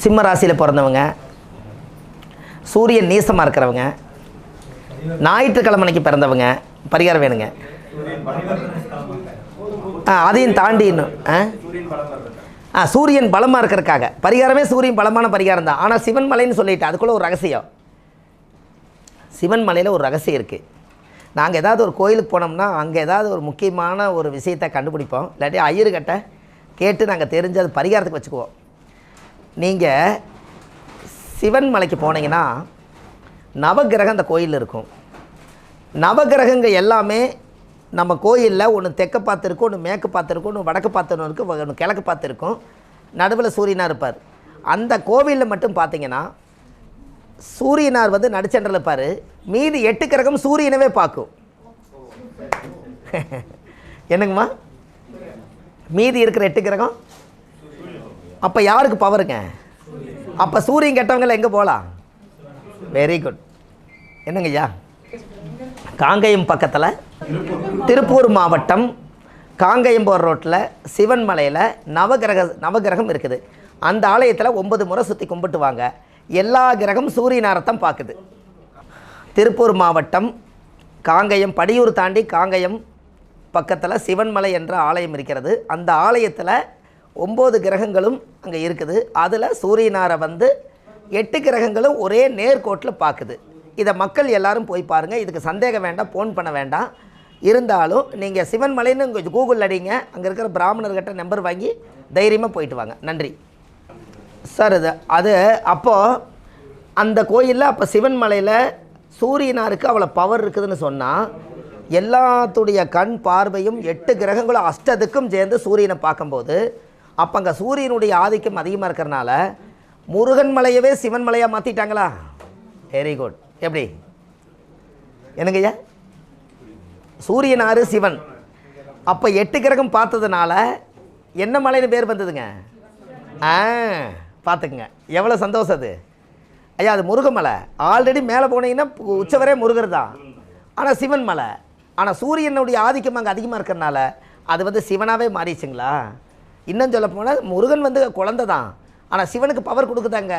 சிம்ம ராசியில் பிறந்தவங்க, சூரியன் நீசமாக இருக்கிறவங்க, ஞாயிற்றுக்கிழமைக்கு பிறந்தவங்க பரிகாரம் வேணுங்க. அதையும் தாண்டி இன்னும் சூரியன் பலமாக இருக்கிறதுக்காக பரிகாரமே சூரியன் பலமான பரிகாரம் தான். ஆனால் சிவன் மலைன்னு சொல்லிட்டு அதுக்குள்ளே ஒரு ரகசியம், சிவன் மலையில் ஒரு ரகசியம் இருக்குது. நாங்கள் ஏதாவது ஒரு கோயிலுக்கு போனோம்னா அங்கே ஏதாவது ஒரு முக்கியமான ஒரு விஷயத்தை கண்டுபிடிப்போம், இல்லாட்டி ஐயர்கிட்ட கேட்டு நாங்கள் தெரிஞ்சு அது பரிகாரத்துக்கு வச்சுக்குவோம். நீங்கள் சிவன் மலைக்கு போனீங்கன்னா நவகிரகம் அந்த கோயிலில் இருக்கும். நவகிரகங்கள் எல்லாமே நம்ம கோயிலில் ஒன்று தெற்க பார்த்துருக்கும், ஒன்று மேற்கு பார்த்துருக்கும், ஒன்று வடக்கு பார்த்துன்னு இருக்கும், ஒன்று கிழக்கு பார்த்துருக்கும், நடுவில் சூரியனாக இருப்பார். அந்த கோவிலில் மட்டும் பார்த்தீங்கன்னா சூரியனார் வந்து நடுச்சென்றில் இருப்பார். மீதி 8 கிரகம் சூரியனவே பார்க்கும். என்னங்கம்மா? மீதி இருக்கிற 8 கிரகம் அப்போ யாருக்கு பவருங்க? அப்போ சூரியன் கெட்டவங்கள எங்கே போகலாம்? Very good. என்னங்க ஐயா? காங்கயம் பக்கத்தில் திருப்பூர் மாவட்டம் காங்கயம் போகிற ரோட்டில் சிவன் மலையில் நவகிரகம் இருக்குது. அந்த ஆலயத்தில் 9 முறை சுற்றி கும்பிட்டு வாங்க. எல்லா கிரகம் சூரியனாரத்தான் பார்க்குது. திருப்பூர் மாவட்டம் காங்கயம் படியூர் தாண்டி காங்கயம் பக்கத்தில் சிவன்மலை என்ற ஆலயம் இருக்கிறது. அந்த ஆலயத்தில் 9 கிரகங்களும் அங்கே இருக்குது. அதில் சூரியனாரை வந்து 8 கிரகங்களும் ஒரே நேர்கோட்டில் பார்க்குது. இதை மக்கள் எல்லாரும் போய் பாருங்கள். இதுக்கு சந்தேகம் வேண்டாம், ஃபோன் பண்ண வேண்டாம். இருந்தாலும் நீங்கள் சிவன்மலைன்னு கொஞ்சம் கூகுள் அடிங்க, அங்கே இருக்கிற பிராமணர்கிட்ட நம்பர் வாங்கி தைரியமாக போயிட்டு வாங்க. நன்றி சார். அது அப்போது அந்த கோயிலில் அப்போ சிவன்மலையில் சூரியனாருக்கு அவ்வளோ பவர் இருக்குதுன்னு சொன்னால் எல்லாத்துடைய கண் பார்வையும் 8 கிரகங்களும் அஷ்டத்துக்கும் சேர்ந்து சூரியனை பார்க்கும்போது அப்போ அங்கே சூரியனுடைய ஆதிக்கம் அதிகமாக இருக்கிறனால முருகன் மலையவே சிவன் மலையாக மாற்றிட்டாங்களா? Very good. எப்படி எனக்கு ஐயா? சூரியனாரு சிவன் அப்போ 8 கிரகம் பார்த்ததுனால என்ன மலைன்னு பேர் வந்ததுங்க? பார்த்துக்குங்க எவ்வளோ சந்தோஷம் அது ஐயா. அது முருகமலை. ஆல்ரெடி மேலே போனீங்கன்னா உச்சவரே முருகர் தான், ஆனால் சிவன் மலை. ஆனால் சூரியனுடைய ஆதிக்கம் அங்கே அதிகமாக இருக்கிறனால அது வந்து சிவனாகவே மாறிடுச்சுங்களா? இன்னும் சொல்ல போனால் முருகன் வந்து குழந்தை தான், ஆனால் சிவனுக்கு பவர் கொடுக்குதாங்க.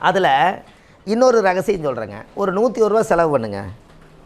அதில் இன்னொரு ரகசியம் சொல்கிறேங்க. ஒரு 101 ரூபா செலவு பண்ணுங்கள்.